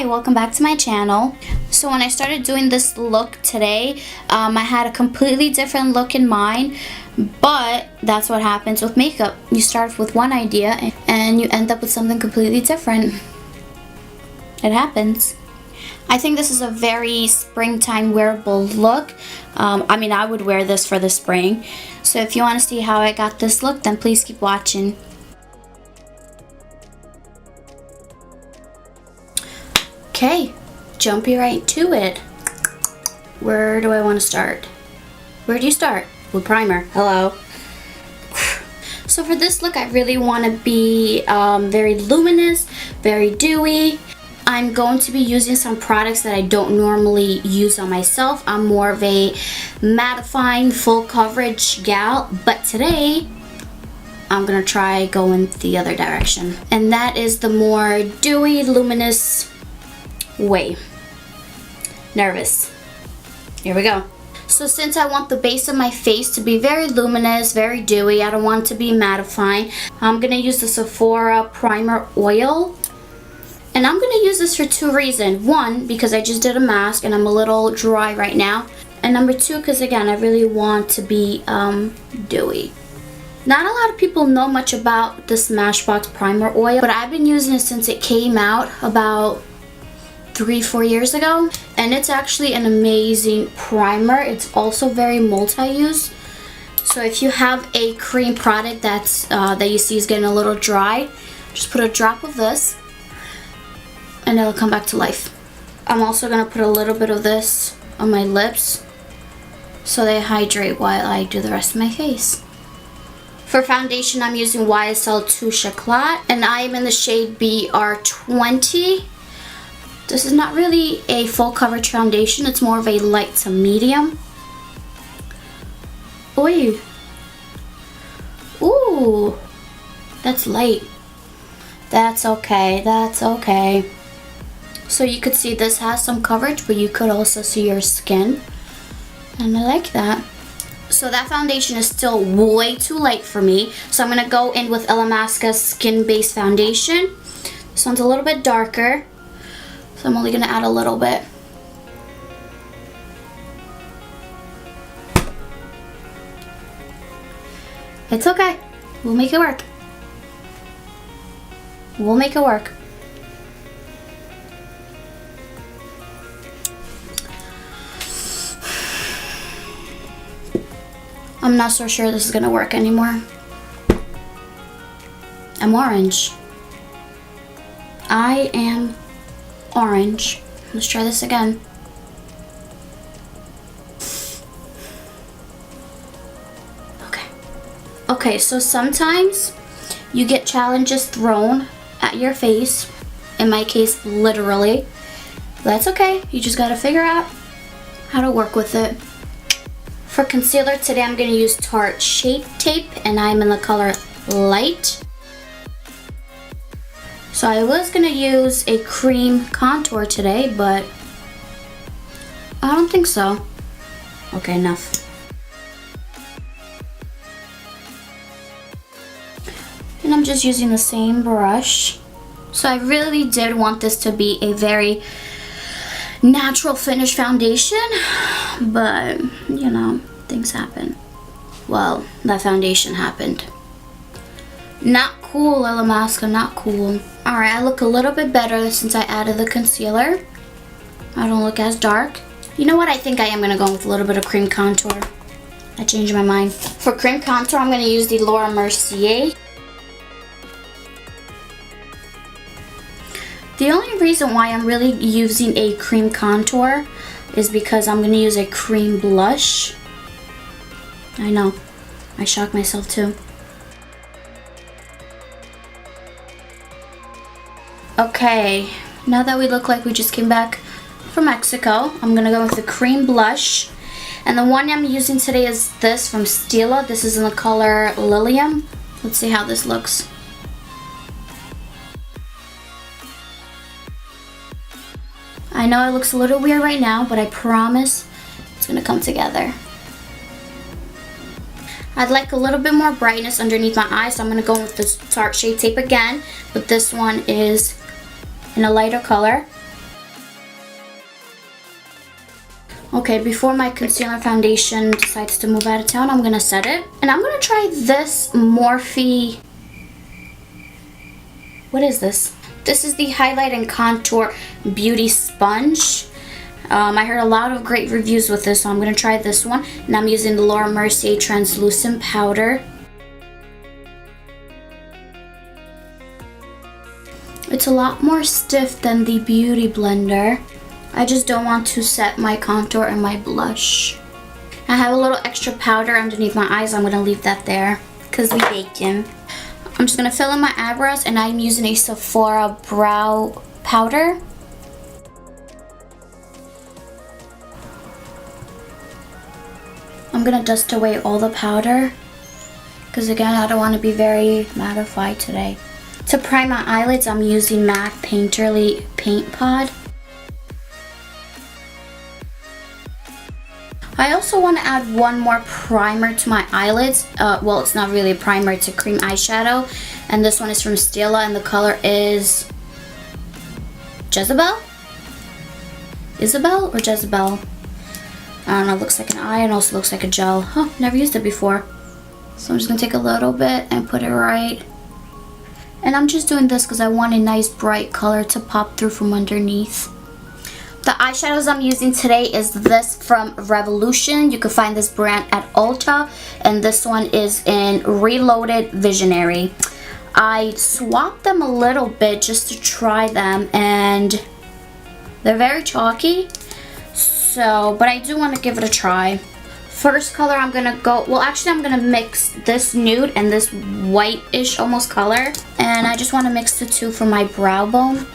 Hi, welcome back to my channel. So when I started doing this look today, I had a completely different look in mind, but that's what happens with makeup. You start with one idea and you end up with something completely different. It happens. I think this is a very springtime wearable look. I would wear this for the spring. So if you want to see how I got this look, then please keep watching. Okay, jumping right to it. Where do I want to start? Where do you start? With primer. Hello. So for this look, I really want to be very luminous, very dewy. I'm going to be using some products that I don't normally use on myself. I'm more of a mattifying, full coverage gal, but today I'm gonna try going the other direction. And that is the more dewy, luminous way. Nervous. Here we go. So since I want the base of my face to be very luminous, very dewy, I don't want it to be mattifying, I'm gonna use the Sephora Primer Oil. And I'm gonna use this for two reasons. One, because I just did a mask and I'm a little dry right now. And number two, because again, I really want to be dewy. Not a lot of people know much about the Smashbox Primer Oil, but I've been using it since it came out about 3-4 years ago, and it's actually an amazing primer. It's also very multi-use, so if you have a cream product that you see is getting a little dry, just put a drop of this and it'll come back to life. I'm also gonna put a little bit of this on my lips so they hydrate while I do the rest of my face. For foundation, I'm using YSL Touche Éclat, and I am in the shade BR20. This is not really a full coverage foundation, it's more of a light to medium. Oy. Ooh, that's light. That's okay, that's okay. So you could see this has some coverage, but you could also see your skin. And I like that. So that foundation is still way too light for me. So I'm gonna go in with Illamasqua Skin Base Foundation. This one's a little bit darker. So I'm only gonna add a little bit. It's okay. We'll make it work. We'll make it work. I'm not so sure this is gonna work anymore. I'm orange. I am orange. Let's try this again. Okay, so sometimes you get challenges thrown at your face. In my case, literally. That's okay. You just gotta figure out how to work with it. For concealer today, I'm gonna use Tarte Shape Tape, and I'm in the color Light. So I was gonna use a cream contour today, but I don't think so. Okay, enough. And I'm just using the same brush. So I really did want this to be a very natural finish foundation, but you know, things happen. Well, that foundation happened. Not cool, Illamasqua, not cool. Alright, I look a little bit better since I added the concealer. I don't look as dark. You know what, I think I am going to go with a little bit of cream contour. I changed my mind. For cream contour, I'm going to use the Laura Mercier. The only reason why I'm really using a cream contour is because I'm going to use a cream blush. I know, I shocked myself too. Okay, now that we look like we just came back from Mexico, I'm gonna go with the cream blush. And the one I'm using today is this from Stila. This is in the color Lilium. Let's see how this looks. I know it looks a little weird right now, but I promise it's gonna come together. I'd like a little bit more brightness underneath my eyes, so I'm gonna go with this Tarte Shape Tape again, but this one is in a lighter color. Okay, before my concealer foundation decides to move out of town, I'm gonna set it. And I'm gonna try this Morphe. What is this? This is the Highlight and Contour Beauty Sponge. I heard a lot of great reviews with this, so I'm gonna try this one. And I'm using the Laura Mercier Translucent Powder. It's a lot more stiff than the Beauty Blender. I just don't want to set my contour and my blush. I have a little extra powder underneath my eyes. I'm gonna leave that there because we baking. I'm just gonna fill in my eyebrows, and I'm using a Sephora brow powder. I'm gonna dust away all the powder because again, I don't want to be very mattified today. To prime my eyelids, I'm using MAC Painterly Paint Pod. I also want to add one more primer to my eyelids. Well, it's not really a primer, it's a cream eyeshadow. And this one is from Stila, and the color is Jezebel? Isabel or Jezebel? I don't know, it looks like an eye and also looks like a gel. Huh, never used it before. So I'm just going to take a little bit and put it right. And I'm just doing this because I want a nice bright color to pop through from underneath. The eyeshadows I'm using today is this from Revolution. You can find this brand at Ulta, and this one is in Reloaded Visionary. I swapped them a little bit just to try them, and they're very chalky. So, but I do want to give it a try. First color I'm gonna go, well actually I'm gonna mix this nude and this white-ish almost color, and I just want to mix the two for my brow bone.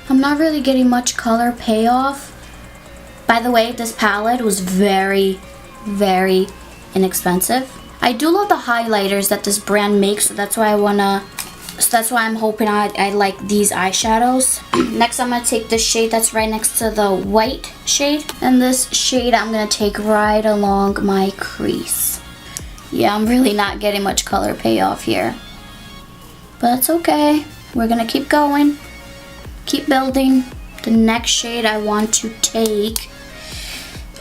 I'm not really getting much color payoff. By the way, this palette was very, very inexpensive. I do love the highlighters that this brand makes, so that's why I'm hoping I like these eyeshadows. Next, I'm gonna take this shade that's right next to the white shade, and this shade I'm gonna take right along my crease. Yeah, I'm really not getting much color payoff here, but it's okay. We're gonna keep going. Keep building. The next shade I want to take,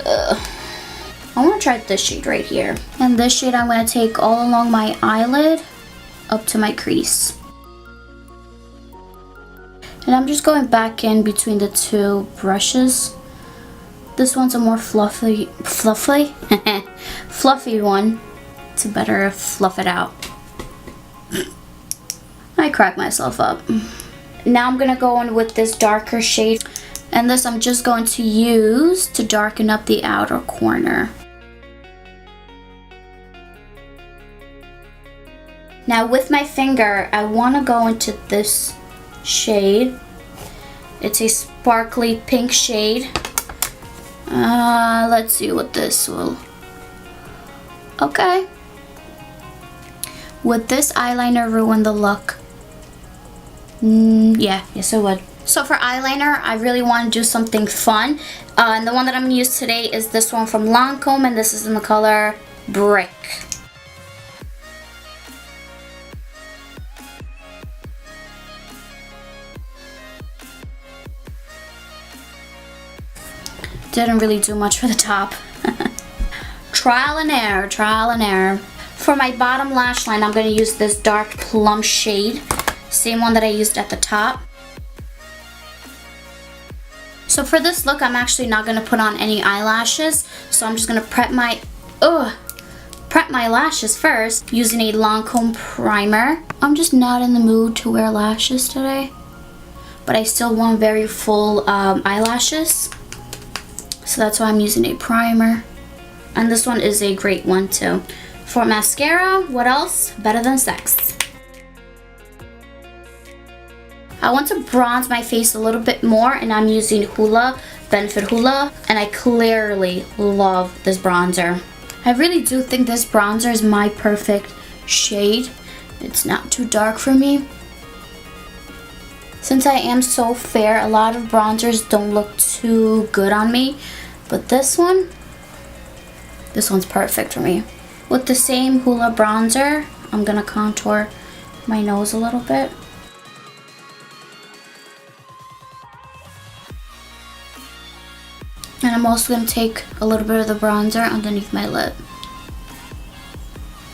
I want to try this shade right here. And this shade I'm going to take all along my eyelid up to my crease. And I'm just going back in between the two brushes. This one's a more fluffy one to better fluff it out. I cracked myself up. Now I'm going to go in with this darker shade, and this I'm just going to use to darken up the outer corner. Now with my finger, I want to go into this shade. It's a sparkly pink shade. Let's see what this will... Okay. Would this eyeliner ruin the look? Yeah, yes it would. So for eyeliner, I really want to do something fun. And the one that I'm going to use today is this one from Lancome, and this is in the color Brick. Didn't really do much for the top. Trial and error, trial and error. For my bottom lash line, I'm going to use this dark plum shade. Same one that I used at the top. So for this look, I'm actually not going to put on any eyelashes. So I'm just going to prep my lashes first using a Lancome primer. I'm just not in the mood to wear lashes today, but I still want very full eyelashes. So that's why I'm using a primer. And this one is a great one too. For mascara, what else? Better Than Sex. I want to bronze my face a little bit more, and I'm using Hoola, Benefit Hoola, and I clearly love this bronzer. I really do think this bronzer is my perfect shade. It's not too dark for me. Since I am so fair, a lot of bronzers don't look too good on me, but this one's perfect for me. With the same Hoola bronzer, I'm gonna contour my nose a little bit. I'm also going to take a little bit of the bronzer underneath my lip.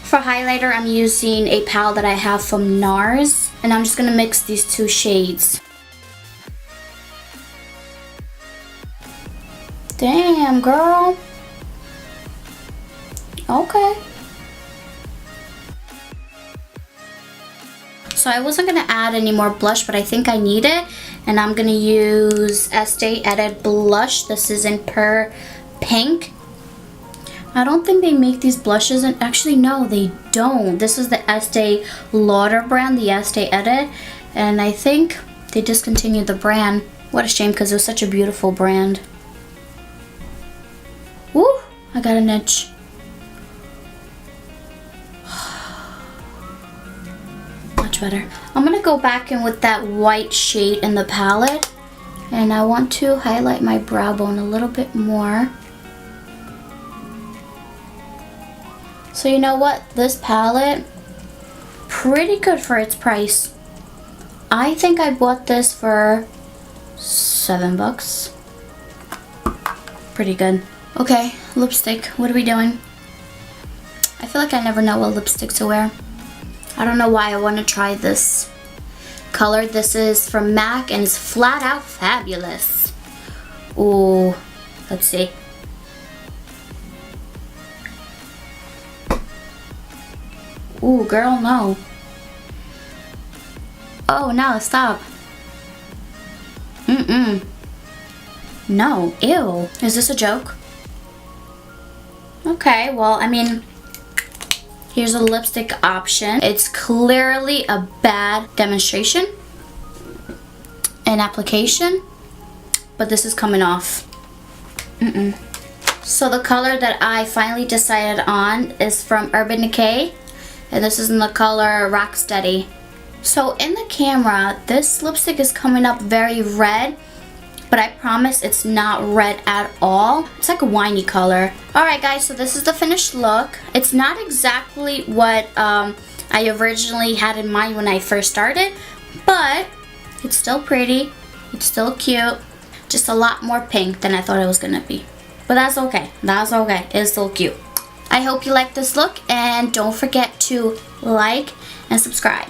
For highlighter, I'm using a palette that I have from NARS, and I'm just going to mix these two shades. Damn, girl. Okay. So I wasn't going to add any more blush, but I think I need it. And I'm going to use Estee Edit Blush. This is in Pure Pink. I don't think they make these blushes, and actually no, they don't. This is the Estee Lauder brand, the Estee Edit. And I think they discontinued the brand. What a shame, because it was such a beautiful brand. Woo! I got an itch. Much better. I'm gonna go back in with that white shade in the palette, and I want to highlight my brow bone a little bit more. So you know what? This palette, pretty good for its price. I think I bought this for $7. Pretty good. Okay, lipstick. What are we doing? I feel like I never know what lipstick to wear. I don't know why I want to try this color. This is from MAC and it's Flat Out Fabulous. Ooh, let's see. Ooh, girl, no. Oh, no, stop. No, ew. Is this a joke? Okay, well, I mean, here's a lipstick option. It's clearly a bad demonstration and application, but this is coming off. So the color that I finally decided on is from Urban Decay, and this is in the color Rocksteady. So in the camera, this lipstick is coming up very red, but I promise it's not red at all. It's like a winey color. Alright guys, so this is the finished look. It's not exactly what I originally had in mind when I first started, but it's still pretty, it's still cute, just a lot more pink than I thought it was gonna be. But that's okay, it's still cute. I hope you like this look, and don't forget to like and subscribe.